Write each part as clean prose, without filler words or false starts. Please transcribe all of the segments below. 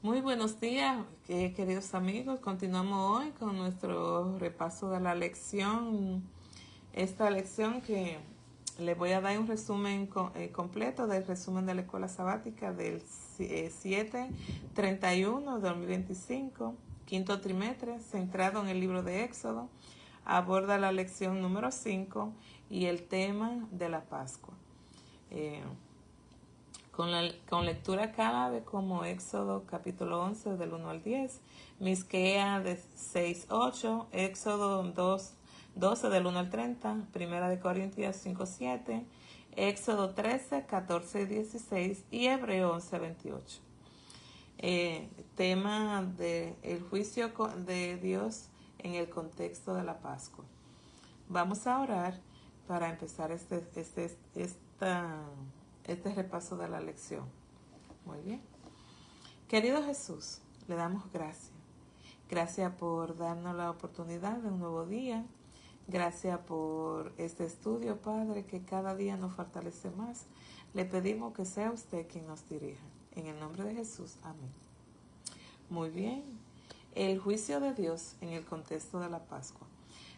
Muy buenos días, queridos amigos. Continuamos hoy con nuestro repaso de la lección. Esta lección que les voy a dar un resumen completo del resumen de la escuela sabática del 7/31 de 2025, quinto trimestre, centrado en el libro de Éxodo. Aborda la lección número 5 y el tema de la Pascua. Eh, con lectura clave como Éxodo capítulo 11 del 1 al 10, Misquea de 6:8, Éxodo 12 del 1 al 30, Primera de Corintios 5:7, Éxodo 13, 14 y 16 y Hebreo 11:28. Tema de el juicio de Dios en el contexto de la Pascua. Vamos a orar para empezar este repaso de la lección. Muy bien. Querido Jesús, le damos gracias. Gracias por darnos la oportunidad de un nuevo día. Gracias por este estudio, Padre, que cada día nos fortalece más. Le pedimos que sea usted quien nos dirija. En el nombre de Jesús, amén. Muy bien. El juicio de Dios en el contexto de la Pascua.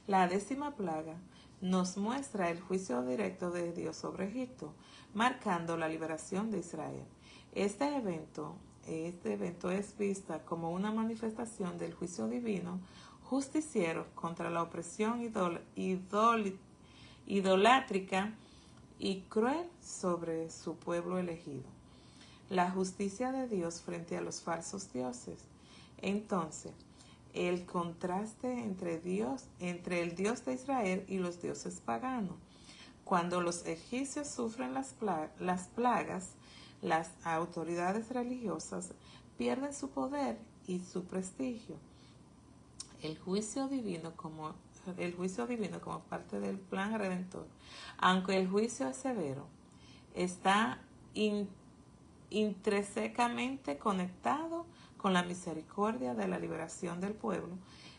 La 10ª plaga nos muestra el juicio directo de Dios sobre Egipto, marcando la liberación de Israel. Este evento es vista como una manifestación del juicio divino justiciero contra la opresión idolátrica y cruel sobre su pueblo elegido. La justicia de Dios frente a los falsos dioses. Entonces, el contraste entre el Dios de Israel y los dioses paganos. Cuando los egipcios sufren las plagas, las autoridades religiosas pierden su poder y su prestigio. El juicio divino como parte del plan redentor. Aunque el juicio es severo, está intrínsecamente conectado con la misericordia de la liberación del pueblo,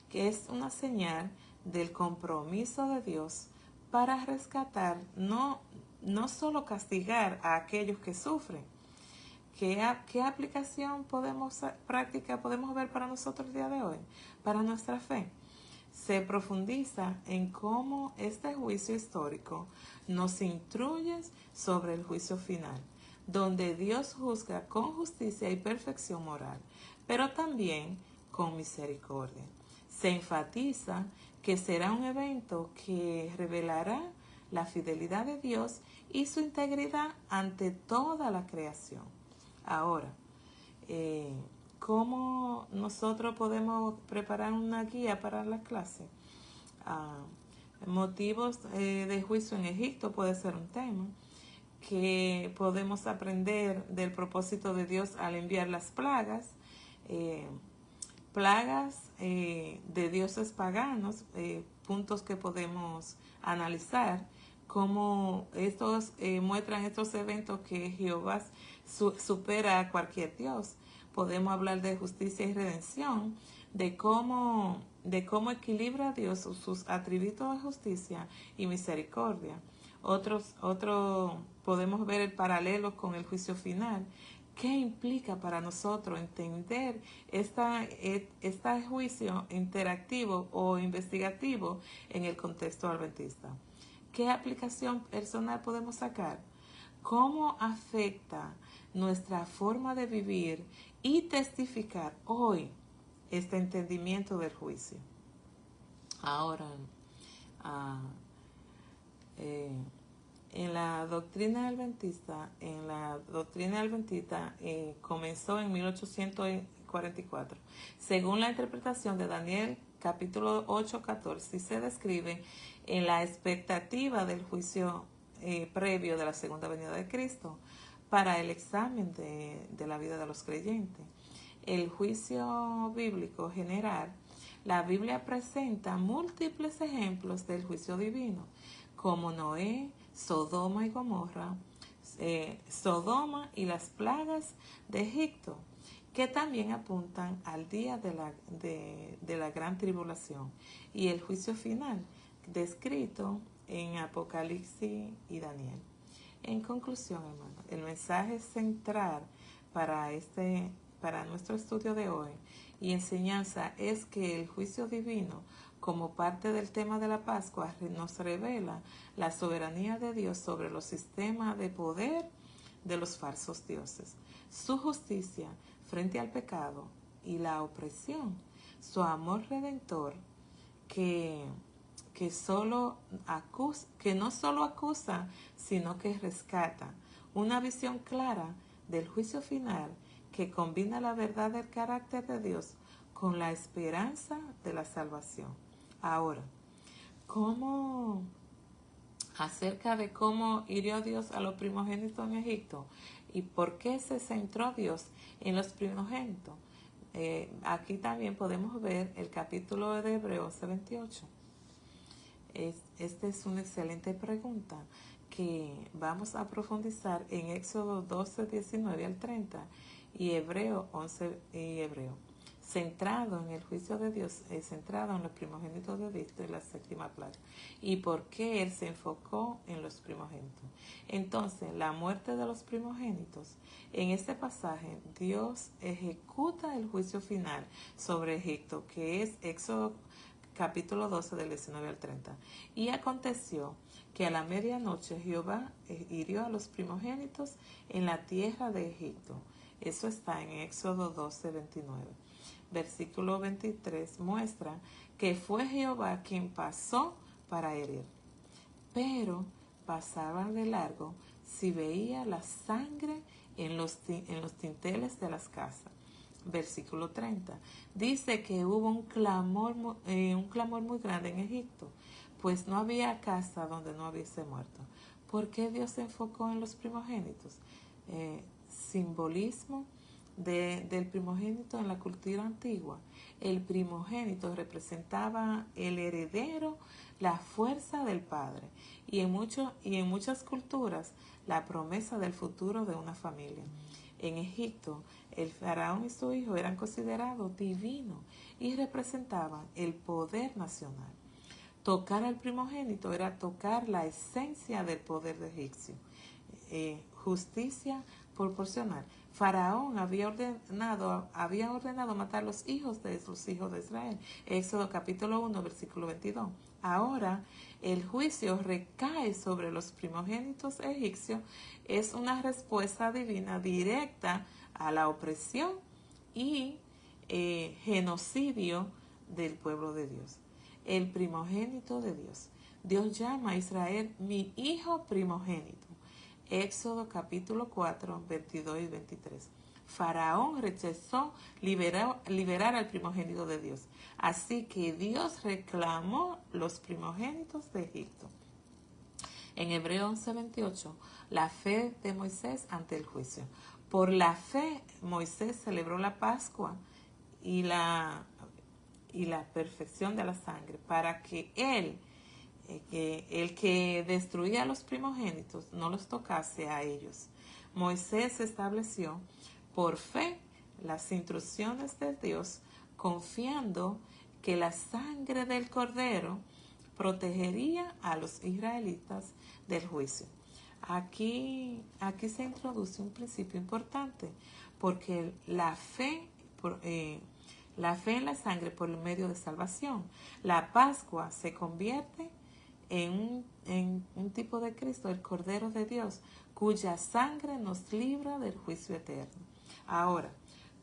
que es una señal del compromiso de Dios para rescatar, no solo castigar a aquellos que sufren. ¿Qué aplicación práctica podemos ver para nosotros el día de hoy? Para nuestra fe. Se profundiza en cómo este juicio histórico nos instruye sobre el juicio final, donde Dios juzga con justicia y perfección moral, pero también con misericordia. Se enfatiza que será un evento que revelará la fidelidad de Dios y su integridad ante toda la creación. Ahora, ¿cómo nosotros podemos preparar una guía para la clase? Motivos de juicio en Egipto puede ser un tema. Que podemos aprender del propósito de Dios al enviar las plagas, de dioses paganos, puntos que podemos analizar, cómo estos muestran estos eventos que Jehová supera a cualquier dios. Podemos hablar de justicia y redención, de cómo equilibra Dios sus atributos de justicia y misericordia. Podemos ver el paralelo con el juicio final. ¿Qué implica para nosotros entender este juicio interactivo o investigativo en el contexto adventista? ¿Qué aplicación personal podemos sacar? ¿Cómo afecta nuestra forma de vivir y testificar hoy este entendimiento del juicio? Ahora, en la doctrina adventista, comenzó en 1844. Según la interpretación de Daniel capítulo 8:14, se describe en la expectativa del juicio previo de la segunda venida de Cristo para el examen de la vida de los creyentes. El juicio bíblico general. La Biblia presenta múltiples ejemplos del juicio divino, como Noé, Sodoma y Gomorra, Sodoma y las plagas de Egipto, que también apuntan al día de la gran tribulación y el juicio final, descrito en Apocalipsis y Daniel. En conclusión, hermano, el mensaje central para para nuestro estudio de hoy y enseñanza es que el juicio divino, como parte del tema de la Pascua, nos revela la soberanía de Dios sobre los sistemas de poder de los falsos dioses, su justicia frente al pecado y la opresión, su amor redentor que no solo acusa, sino que rescata, una visión clara del juicio final que combina la verdad del carácter de Dios con la esperanza de la salvación. Ahora, acerca de cómo hirió Dios a los primogénitos en Egipto y por qué se centró Dios en los primogénitos. Aquí también podemos ver el capítulo de Hebreos 11:28. Esta es una excelente pregunta que vamos a profundizar en Éxodo 12:19 al 30 y Hebreo 11 y Hebreo. Centrado en el juicio de Dios, centrado en los primogénitos de Egipto y la séptima plaga. ¿Y por qué Él se enfocó en los primogénitos? Entonces, la muerte de los primogénitos. En este pasaje, Dios ejecuta el juicio final sobre Egipto, que es Éxodo capítulo 12 del 19 al 30. Y aconteció que a la medianoche Jehová hirió a los primogénitos en la tierra de Egipto. Eso está en Éxodo 12:29. Versículo 23 muestra que fue Jehová quien pasó para herir, pero pasaba de largo si veía la sangre en los dinteles de las casas. Versículo 30 dice que hubo un clamor muy grande en Egipto, pues no había casa donde no hubiese muerto. ¿Por qué Dios se enfocó en los primogénitos? Simbolismo del primogénito en la cultura antigua. El primogénito representaba el heredero, la fuerza del padre, y en muchas culturas la promesa del futuro de una familia. En Egipto, el faraón y su hijo eran considerados divinos y representaban el poder nacional. Tocar al primogénito era tocar la esencia del poder de egipcio. Justicia proporcional. Faraón había ordenado matar los hijos de Israel. Éxodo capítulo 1, versículo 22. Ahora el juicio recae sobre los primogénitos egipcios. Es una respuesta divina directa a la opresión y genocidio del pueblo de Dios. El primogénito de Dios. Dios llama a Israel mi hijo primogénito. Éxodo capítulo 4, 22 y 23. Faraón rechazó liberar al primogénito de Dios. Así que Dios reclamó los primogénitos de Egipto. En Hebreo 11:28, la fe de Moisés ante el juicio. Por la fe, Moisés celebró la Pascua y la perfección de la sangre, para que el que destruía a los primogénitos no los tocase a ellos. Moisés estableció por fe las instrucciones de Dios, confiando que la sangre del cordero protegería a los israelitas del juicio. Aquí se introduce un principio importante, porque la fe en la sangre por el medio de salvación. La Pascua se convierte en un tipo de Cristo, el Cordero de Dios, cuya sangre nos libra del juicio eterno. Ahora,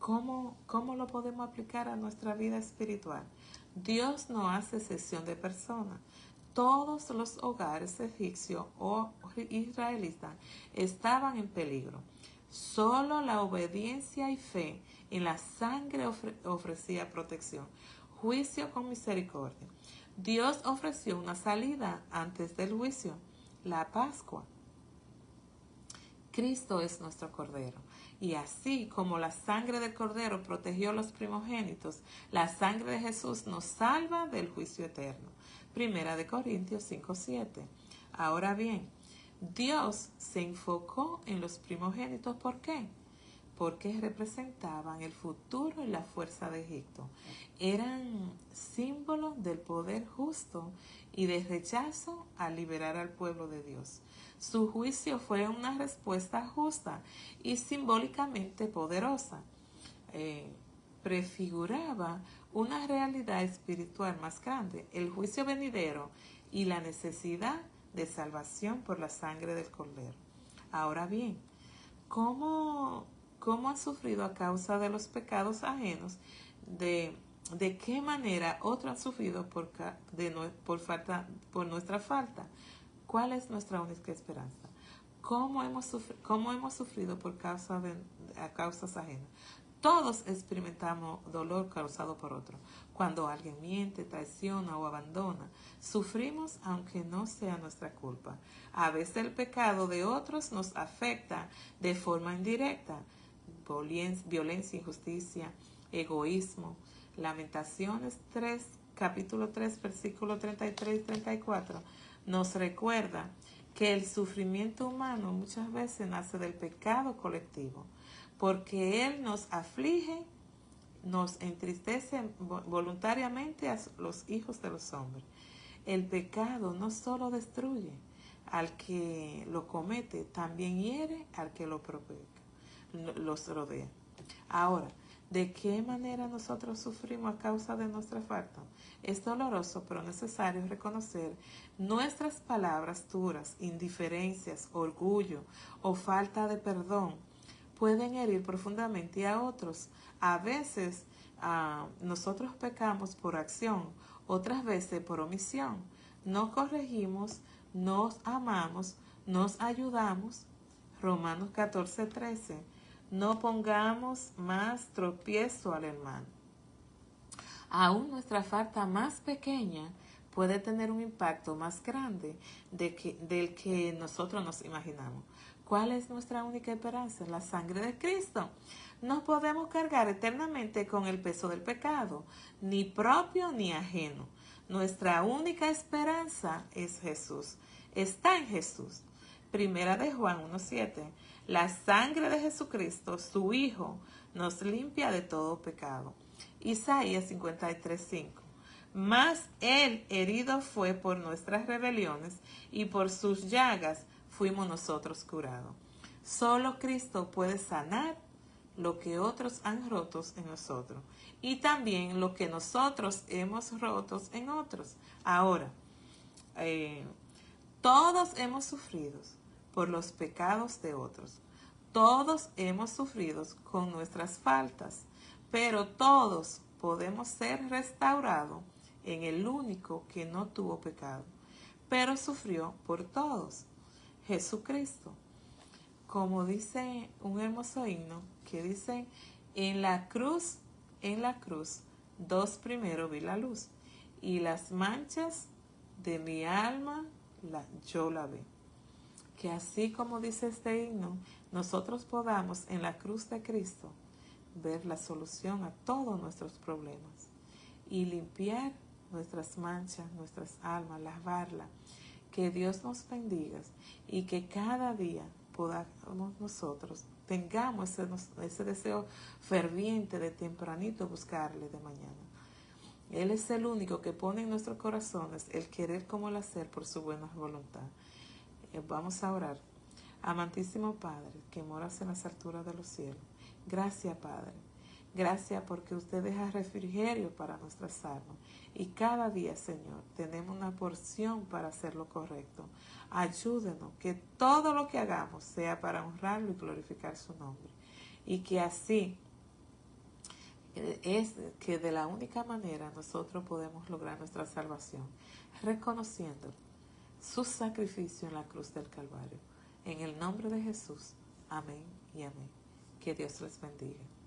¿cómo lo podemos aplicar a nuestra vida espiritual? Dios no hace excepción de personas. Todos los hogares egipcios o israelitas estaban en peligro. Solo la obediencia y fe en la sangre ofrecía protección, juicio con misericordia. Dios ofreció una salida antes del juicio, la Pascua. Cristo es nuestro Cordero. Y así como la sangre del Cordero protegió a los primogénitos, la sangre de Jesús nos salva del juicio eterno. Primera de Corintios 5:7. Ahora bien, Dios se enfocó en los primogénitos. ¿Por qué? Porque representaban el futuro y la fuerza de Egipto. Eran símbolos del poder justo y de rechazo a liberar al pueblo de Dios. Su juicio fue una respuesta justa y simbólicamente poderosa. eh, prefiguraba una realidad espiritual más grande, el juicio venidero y la necesidad de salvación por la sangre del Cordero. Ahora bien, ¿cómo han sufrido a causa de los pecados ajenos? ¿De qué manera otros han sufrido por nuestra falta? ¿Cuál es nuestra única esperanza? ¿Cómo hemos sufrido a causas ajenas? Todos experimentamos dolor causado por otro. Cuando alguien miente, traiciona o abandona, sufrimos aunque no sea nuestra culpa. A veces el pecado de otros nos afecta de forma indirecta. Violencia, injusticia, egoísmo. Lamentaciones 3, capítulo 3, versículo 33 y 34 nos recuerda que el sufrimiento humano muchas veces nace del pecado colectivo, porque Él nos aflige, nos entristece voluntariamente a los hijos de los hombres. El pecado no solo destruye al que lo comete, también hiere al que los rodea. Ahora, ¿de qué manera nosotros sufrimos a causa de nuestra falta? Es doloroso, pero necesario reconocer nuestras palabras duras, indiferencias, orgullo o falta de perdón pueden herir profundamente a otros. A veces nosotros pecamos por acción, otras veces por omisión. No corregimos, nos amamos, nos ayudamos. Romanos 14:13. No pongamos más tropiezo al hermano. Aún nuestra falta más pequeña puede tener un impacto más grande del que nosotros nos imaginamos. ¿Cuál es nuestra única esperanza? La sangre de Cristo. No podemos cargar eternamente con el peso del pecado, ni propio ni ajeno. Nuestra única esperanza es Jesús. Está en Jesús. Primera de Juan 1:7. La sangre de Jesucristo, su Hijo, nos limpia de todo pecado. Isaías 53:5. Mas Él herido fue por nuestras rebeliones y por sus llagas fuimos nosotros curados. Solo Cristo puede sanar lo que otros han roto en nosotros y también lo que nosotros hemos roto en otros. Ahora, todos hemos sufrido por los pecados de otros. Todos hemos sufrido con nuestras faltas, pero todos podemos ser restaurados en el único que no tuvo pecado, pero sufrió por todos, Jesucristo. Como dice un hermoso himno que dice, en la cruz, dos primero vi la luz, y las manchas de mi alma yo la vi. Que así como dice este himno, nosotros podamos en la cruz de Cristo ver la solución a todos nuestros problemas y limpiar nuestras manchas, nuestras almas, lavarlas. Que Dios nos bendiga y que cada día podamos nosotros, tengamos ese deseo ferviente de tempranito buscarle de mañana. Él es el único que pone en nuestros corazones el querer como el hacer por su buena voluntad. Vamos a orar. Amantísimo Padre, que moras en las alturas de los cielos. Gracias, Padre. Gracias porque usted deja refrigerio para nuestras almas. Y cada día, Señor, tenemos una porción para hacer lo correcto. Ayúdenos que todo lo que hagamos sea para honrarlo y glorificar su nombre. Y que así es que de la única manera nosotros podemos lograr nuestra salvación, reconociendo su sacrificio en la cruz del Calvario. En el nombre de Jesús. Amén y amén. Que Dios les bendiga.